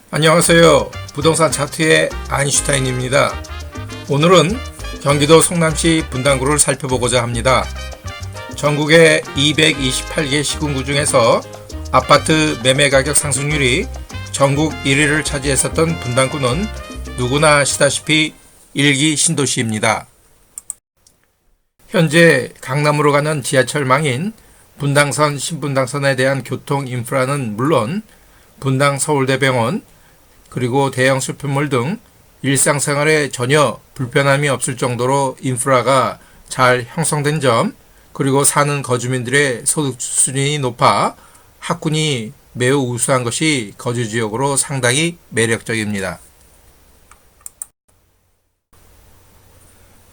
안녕하세요. 부동산 차트의 아인슈타인입니다. 오늘은 경기도 성남시 분당구를 살펴보고자 합니다. 전국의 228개 시군구 중에서 아파트 매매 가격 상승률이 전국 1위를 차지했었던 분당구는 누구나 아시다시피 1기 신도시입니다. 현재 강남으로 가는 지하철망인 분당선, 신분당선에 대한 교통 인프라는 물론 분당 서울대병원, 그리고 대형 쇼핑몰 등 일상생활에 전혀 불편함이 없을 정도로 인프라가 잘 형성된 점, 그리고 사는 거주민들의 소득 수준이 높아 학군이 매우 우수한 것이 거주지역으로 상당히 매력적입니다.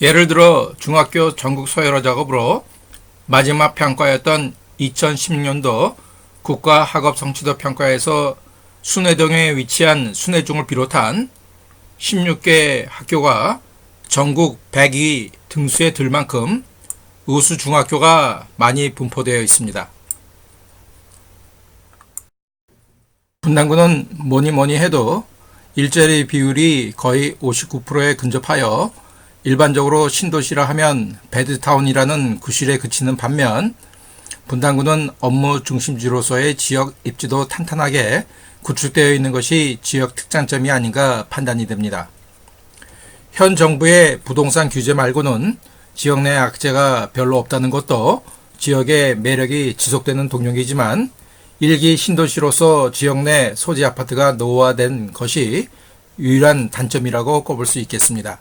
예를 들어 중학교 전국 서열화 작업으로 마지막 평가였던 2016년도 국가학업 성취도 평가에서 순회동에 위치한 순회중을 비롯한 16개 학교가 전국 100위 등수에 들 만큼 우수 중학교가 많이 분포되어 있습니다. 분당구는 뭐니 해도 일자리 비율이 거의 59%에 근접하여 일반적으로 신도시라 하면 배드타운이라는 구실에 그치는 반면 분당구는 업무 중심지로서의 지역 입지도 탄탄하게 구축되어 있는 것이 지역 특장점이 아닌가 판단이 됩니다. 현 정부의 부동산 규제 말고는 지역 내 악재가 별로 없다는 것도 지역의 매력이 지속되는 동력이지만 1기 신도시로서 지역 내 소재 아파트가 노후화된 것이 유일한 단점이라고 꼽을 수 있겠습니다.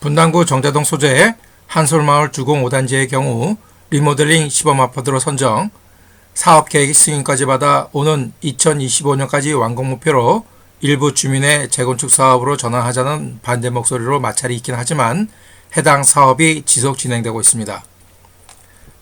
분당구 정자동 소재 한솔마을 주공 5단지의 경우 리모델링 시범아파트로 선정, 사업계획 승인까지 받아 오는 2025년까지 완공 목표로 일부 주민의 재건축 사업으로 전환하자는 반대 목소리로 마찰이 있긴 하지만 해당 사업이 지속 진행되고 있습니다.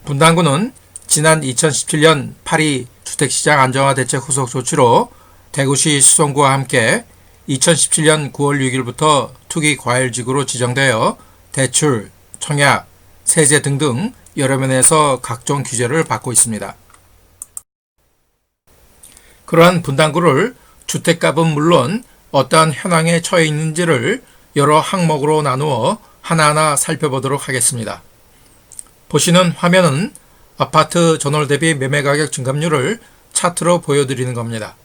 분당구는 지난 2017년 파리 주택시장 안정화 대책 후속 조치로 대구시 수성구와 함께 2017년 9월 6일부터 투기 과열지구로 지정되어 대출, 청약, 세제 등등 여러 면에서 각종 규제를 받고 있습니다. 그러한 분당구를 주택값은 물론 어떠한 현황에 처해 있는지를 여러 항목으로 나누어 하나하나 살펴보도록 하겠습니다. 보시는 화면은 아파트 전월 대비 매매가격 증감률을 차트로 보여드리는 겁니다.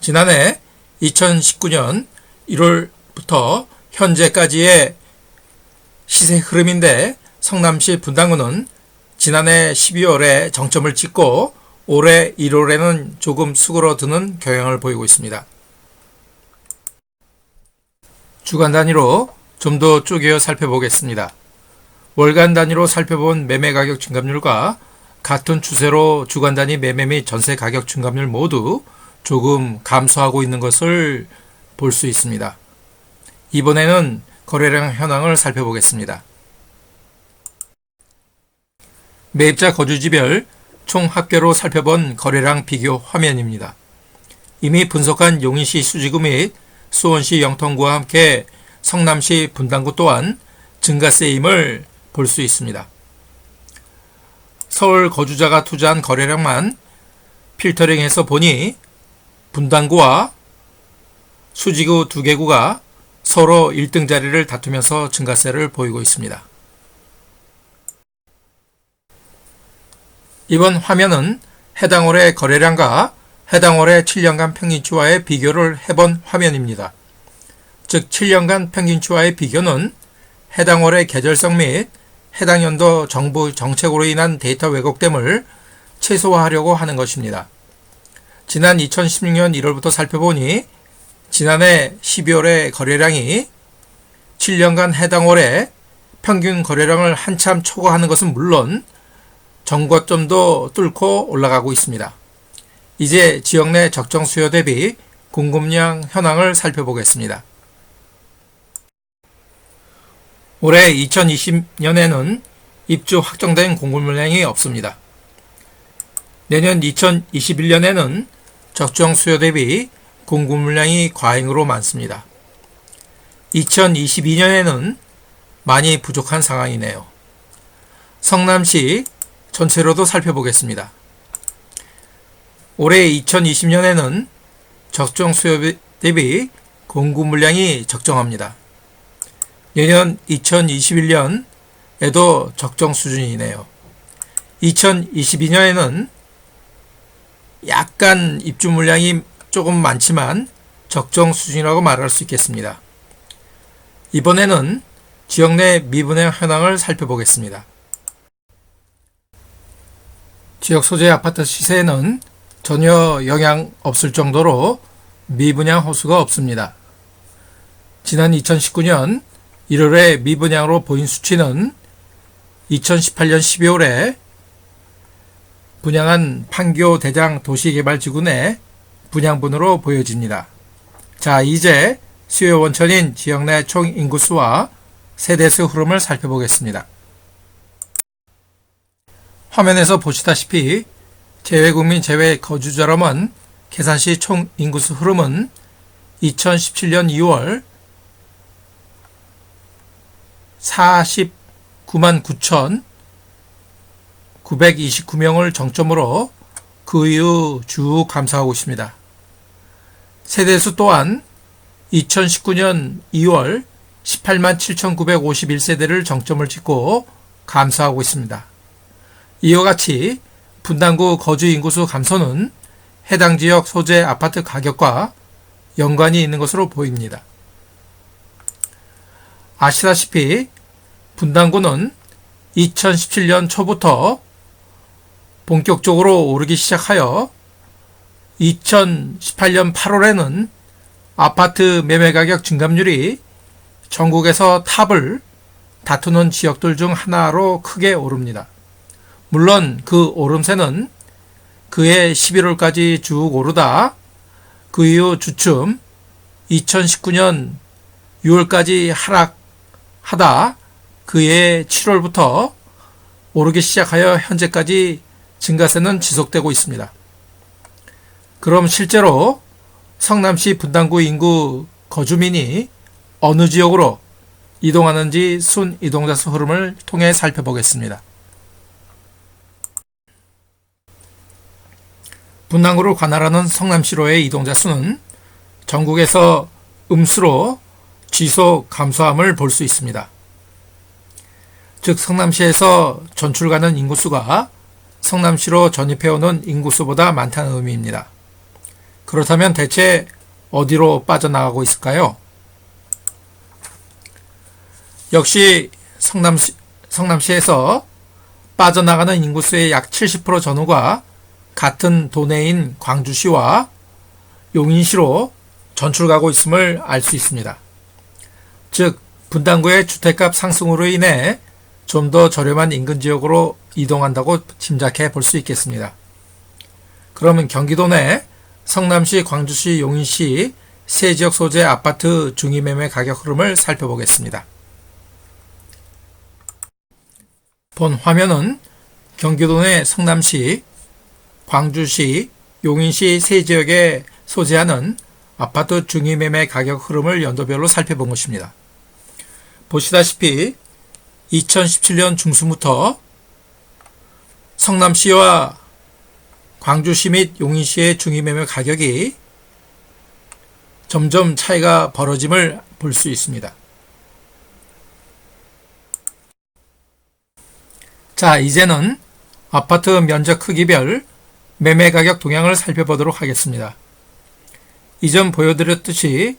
지난해 2019년 1월부터 현재까지의 시세 흐름인데 성남시 분당구는 지난해 12월에 정점을 찍고 올해 1월에는 조금 수그러드는 경향을 보이고 있습니다. 주간 단위로 좀 더 쪼개어 살펴보겠습니다. 월간 단위로 살펴본 매매가격 증감률과 같은 추세로 주간 단위 매매 및 전세 가격 증감률 모두 조금 감소하고 있는 것을 볼 수 있습니다. 이번에는 거래량 현황을 살펴보겠습니다. 매입자 거주지별 총 합계로 살펴본 거래량 비교 화면입니다. 이미 분석한 용인시 수지구 및 수원시 영통구와 함께 성남시 분당구 또한 증가세임을 볼 수 있습니다. 서울 거주자가 투자한 거래량만 필터링해서 보니 분당구와 수지구 두 개구가 서로 1등 자리를 다투면서 증가세를 보이고 있습니다. 이번 화면은 해당 월의 거래량과 해당 월의 7년간 평균치와의 비교를 해본 화면입니다. 즉 7년간 평균치와의 비교는 해당 월의 계절성 및 해당 연도 정부 정책으로 인한 데이터 왜곡됨을 최소화하려고 하는 것입니다. 지난 2016년 1월부터 살펴보니 지난해 12월의 거래량이 7년간 해당 월의 평균 거래량을 한참 초과하는 것은 물론 정고점도 뚫고 올라가고 있습니다. 이제 지역 내 적정 수요 대비 공급량 현황을 살펴보겠습니다. 올해 2020년에는 입주 확정된 공급량이 없습니다. 내년 2021년에는 적정 수요 대비 공급 물량이 과잉으로 많습니다. 2022년에는 많이 부족한 상황이네요. 성남시 전체로도 살펴보겠습니다. 올해 2020년에는 적정 수요 대비 공급 물량이 적정합니다. 내년 2021년에도 적정 수준이네요. 2022년에는 약간 입주 물량이 조금 많지만 적정 수준이라고 말할 수 있겠습니다. 이번에는 지역 내 미분양 현황을 살펴보겠습니다. 지역 소재 아파트 시세에는 전혀 영향 없을 정도로 미분양 호수가 없습니다. 지난 2019년 1월에 미분양으로 보인 수치는 2018년 12월에 분양한 판교 대장 도시개발지구 내 분양분으로 보여집니다. 자, 이제 수요 원천인 지역 내 총 인구수와 세대수 흐름을 살펴보겠습니다. 화면에서 보시다시피 재외국민 재외 거주자로만 계산 시 총 인구수 흐름은 2017년 2월 49만 9,929명을 정점으로 그 이후 쭉 감소하고 있습니다. 세대수 또한 2019년 2월 18만 7,951세대를 정점을 찍고 감소하고 있습니다. 이와 같이 분당구 거주 인구수 감소는 해당 지역 소재 아파트 가격과 연관이 있는 것으로 보입니다. 아시다시피 분당구는 2017년 초부터 본격적으로 오르기 시작하여 2018년 8월에는 아파트 매매가격 증감률이 전국에서 탑을 다투는 지역들 중 하나로 크게 오릅니다. 물론 그 오름세는 그해 11월까지 쭉 오르다 그 이후 주춤 2019년 6월까지 하락하다 그해 7월부터 오르기 시작하여 현재까지 증가세는 지속되고 있습니다. 그럼 실제로 성남시 분당구 인구 거주민이 어느 지역으로 이동하는지 순 이동자 수 흐름을 통해 살펴보겠습니다. 분당구를 관할하는 성남시로의 이동자 수는 전국에서 음수로 지속 감소함을 볼 수 있습니다. 즉 성남시에서 전출 가는 인구수가 성남시로 전입해오는 인구수보다 많다는 의미입니다. 그렇다면 대체 어디로 빠져나가고 있을까요? 역시 성남시에서 빠져나가는 인구수의 약 70% 전후가 같은 도내인 광주시와 용인시로 전출가고 있음을 알 수 있습니다. 즉 분당구의 주택값 상승으로 인해 좀 더 저렴한 인근 지역으로 이동한다고 짐작해 볼 수 있겠습니다. 그러면 경기도 내 성남시, 광주시, 용인시 세 지역 소재 아파트 중위매매 가격 흐름을 살펴보겠습니다. 본 화면은 경기도 내 성남시, 광주시, 용인시 세 지역에 소재하는 아파트 중위매매 가격 흐름을 연도별로 살펴본 것입니다. 보시다시피 2017년 중순부터 성남시와 광주시 및 용인시의 중위매매 가격이 점점 차이가 벌어짐을 볼 수 있습니다. 자, 이제는 아파트 면적 크기별 매매 가격 동향을 살펴보도록 하겠습니다. 이전 보여드렸듯이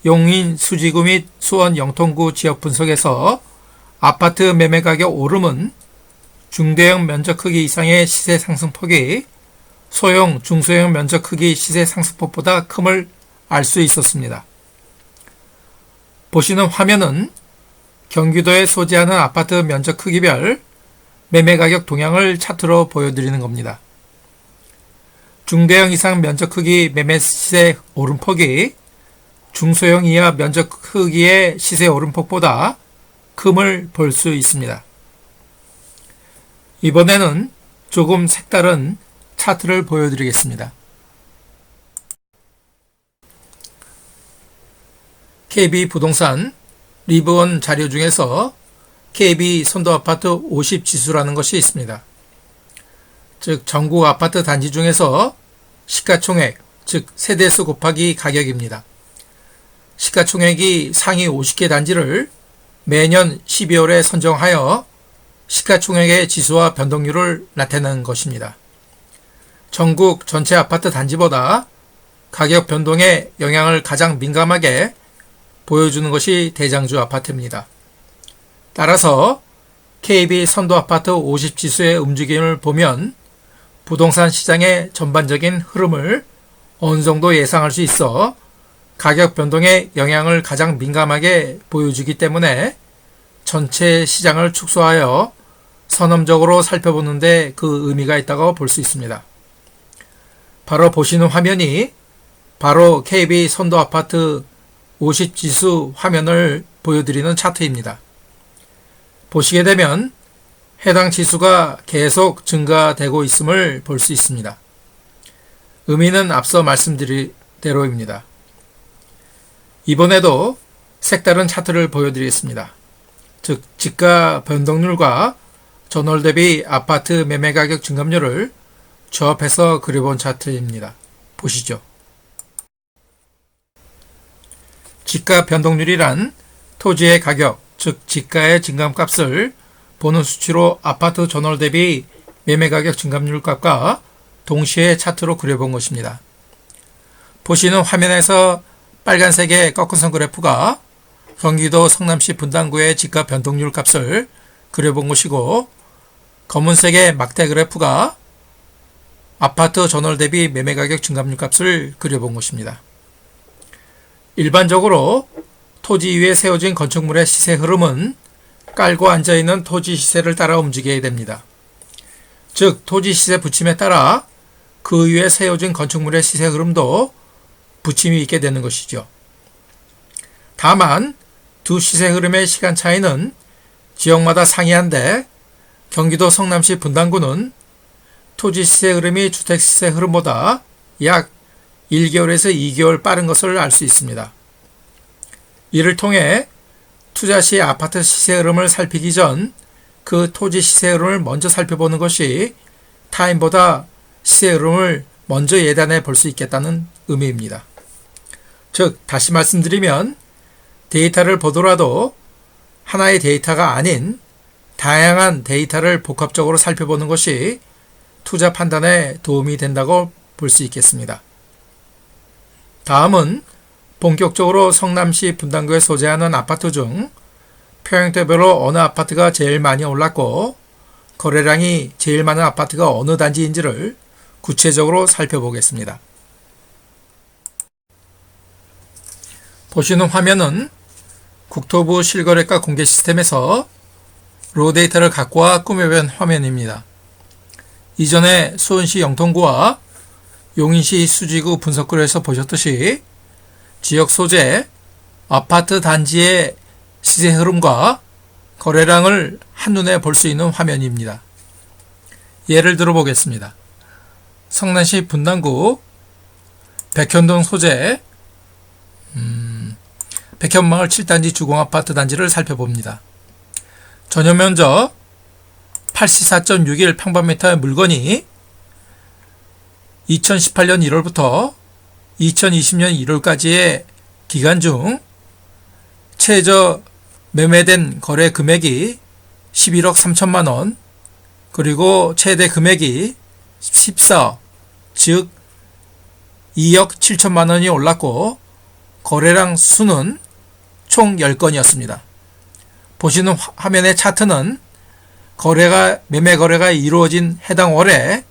용인, 수지구 및 수원, 영통구 지역 분석에서 아파트 매매 가격 오름은 중대형 면적 크기 이상의 시세 상승폭이 소형, 중소형 면적 크기 시세 상승폭보다 큼을 알 수 있었습니다. 보시는 화면은 경기도에 소재하는 아파트 면적 크기별 매매 가격 동향을 차트로 보여드리는 겁니다. 중대형 이상 면적 크기 매매 시세 오름폭이 중소형 이하 면적 크기의 시세 오름폭보다 큼을 볼 수 있습니다. 이번에는 조금 색다른 차트를 보여드리겠습니다. KB부동산 리브원 자료 중에서 KB 선도아파트 50지수라는 것이 있습니다. 즉 전국 아파트 단지 중에서 시가총액, 즉 세대수 곱하기 가격입니다. 시가총액이 상위 50개 단지를 매년 12월에 선정하여 시가총액의 지수와 변동률을 나타내는 것입니다. 전국 전체 아파트 단지보다 가격 변동에 영향을 가장 민감하게 보여주는 것이 대장주 아파트입니다. 따라서 KB 선도아파트 50지수의 움직임을 보면 부동산 시장의 전반적인 흐름을 어느 정도 예상할 수 있어 가격 변동에 영향을 가장 민감하게 보여주기 때문에 전체 시장을 축소하여 선험적으로 살펴보는 데 그 의미가 있다고 볼 수 있습니다. 바로 보시는 화면이 바로 KB 선도아파트 50지수 화면을 보여드리는 차트입니다. 보시게 되면 해당 지수가 계속 증가되고 있음을 볼 수 있습니다. 의미는 앞서 말씀드린 대로입니다. 이번에도 색다른 차트를 보여드리겠습니다. 즉 지가 변동률과 전월 대비 아파트 매매 가격 증감률을 조합해서 그려본 차트입니다. 보시죠. 지가 변동률이란 토지의 가격, 즉 지가의 증감값을 보는 수치로 아파트 전월 대비 매매 가격 증감률 값과 동시에 차트로 그려본 것입니다. 보시는 화면에서 빨간색의 꺾은 선 그래프가 경기도 성남시 분당구의 지가 변동률 값을 그려본 것이고, 검은색의 막대 그래프가 아파트 전월 대비 매매 가격 증감률 값을 그려본 것입니다. 일반적으로 토지 위에 세워진 건축물의 시세 흐름은 깔고 앉아있는 토지 시세를 따라 움직여야 됩니다. 즉 토지 시세 부침에 따라 그 위에 세워진 건축물의 시세 흐름도 부침이 있게 되는 것이죠. 다만 두 시세 흐름의 시간 차이는 지역마다 상이한데 경기도 성남시 분당구는 토지 시세 흐름이 주택 시세 흐름보다 약 1개월에서 2개월 빠른 것을 알 수 있습니다. 이를 통해 투자 시 아파트 시세 흐름을 살피기 전 그 토지 시세 흐름을 먼저 살펴보는 것이 타임보다 시세 흐름을 먼저 예단해 볼 수 있겠다는 의미입니다. 즉 다시 말씀드리면 데이터를 보더라도 하나의 데이터가 아닌 다양한 데이터를 복합적으로 살펴보는 것이 투자 판단에 도움이 된다고 볼 수 있겠습니다. 다음은 본격적으로 성남시 분당구에 소재하는 아파트 중 평형대별로 어느 아파트가 제일 많이 올랐고 거래량이 제일 많은 아파트가 어느 단지인지를 구체적으로 살펴보겠습니다. 보시는 화면은 국토부 실거래가 공개 시스템에서 로 데이터를 갖고 와 꾸며본 화면입니다. 이전에 수원시 영통구와 용인시 수지구 분석구에서 보셨듯이 지역 소재, 아파트 단지의 시세 흐름과 거래량을 한눈에 볼 수 있는 화면입니다. 예를 들어 보겠습니다. 성남시 분당구 백현동 소재 백현마을 7단지 주공아파트 단지를 살펴봅니다. 전용면적 84.61 평방미터의 물건이 2018년 1월부터 2020년 1월까지의 기간 중 최저 매매된 거래 금액이 11억 3천만 원, 그리고 최대 금액이 14, 즉 2억 7천만 원이 올랐고 거래량 수는 총 10건이었습니다. 보시는 화면의 차트는 매매 거래가 이루어진 해당 월에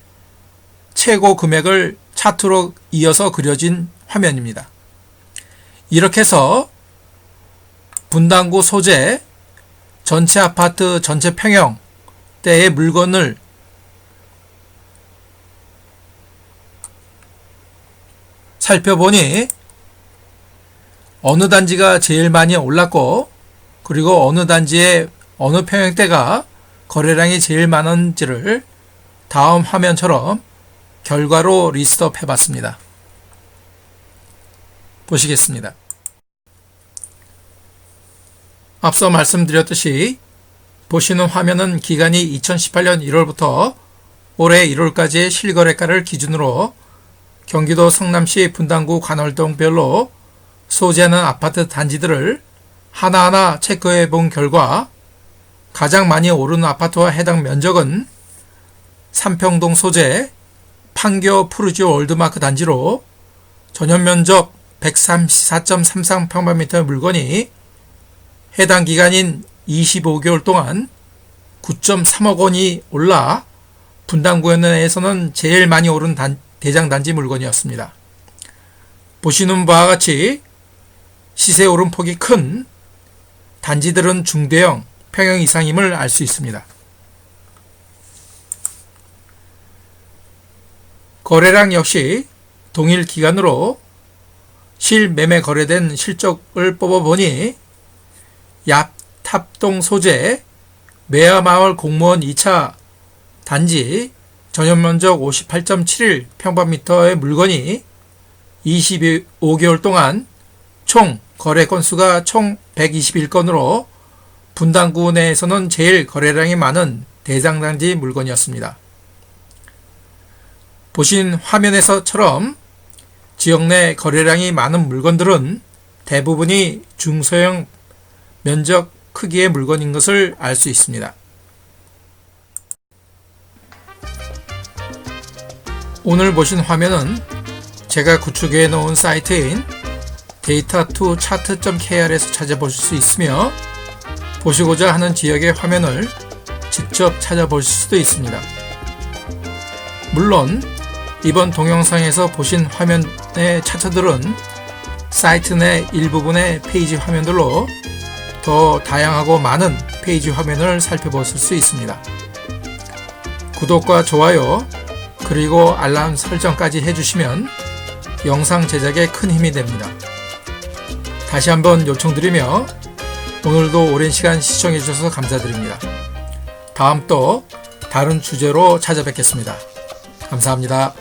최고 금액을 차트로 이어서 그려진 화면입니다. 이렇게 해서 분당구 소재 전체 아파트 전체 평형대의 물건을 살펴보니 어느 단지가 제일 많이 올랐고 그리고 어느 단지의 어느 평형대가 거래량이 제일 많은지를 다음 화면처럼 결과로 리스트업 해봤습니다. 보시겠습니다. 앞서 말씀드렸듯이 보시는 화면은 기간이 2018년 1월부터 올해 1월까지의 실거래가를 기준으로 경기도 성남시 분당구 관월동별로 소재하는 아파트 단지들을 하나하나 체크해 본 결과 가장 많이 오른 아파트와 해당 면적은 삼평동 소재 판교 푸르지오 월드마크 단지로 전용 면적 134.33평방미터 물건이 해당 기간인 25개월 동안 9.3억 원이 올라 분당구 내에서는 제일 많이 오른 대장단지 물건이었습니다. 보시는 바와 같이 시세 오름폭이 큰 단지들은 중대형, 평형 이상임을 알 수 있습니다. 거래량 역시 동일 기간으로 실매매 거래된 실적을 뽑아보니 얍탑동 소재 매화마을 공무원 2차 단지 전용면적 58.71평방미터의 물건이 25개월 동안 총 거래 건수가 총 121건으로 분당구 내에서는 제일 거래량이 많은 대장단지 물건이었습니다. 보신 화면에서처럼 지역 내 거래량이 많은 물건들은 대부분이 중소형 면적 크기의 물건인 것을 알 수 있습니다. 오늘 보신 화면은 제가 구축해 놓은 사이트인 data2chart.kr에서 찾아보실 수 있으며 보시고자 하는 지역의 화면을 직접 찾아보실 수도 있습니다. 물론 이번 동영상에서 보신 화면의 차트들은 사이트 내 일부분의 페이지 화면들로 더 다양하고 많은 페이지 화면을 살펴보실 수 있습니다. 구독과 좋아요 그리고 알람 설정까지 해주시면 영상 제작에 큰 힘이 됩니다. 다시 한번 요청드리며 오늘도 오랜 시간 시청해 주셔서 감사드립니다. 다음 또 다른 주제로 찾아뵙겠습니다. 감사합니다.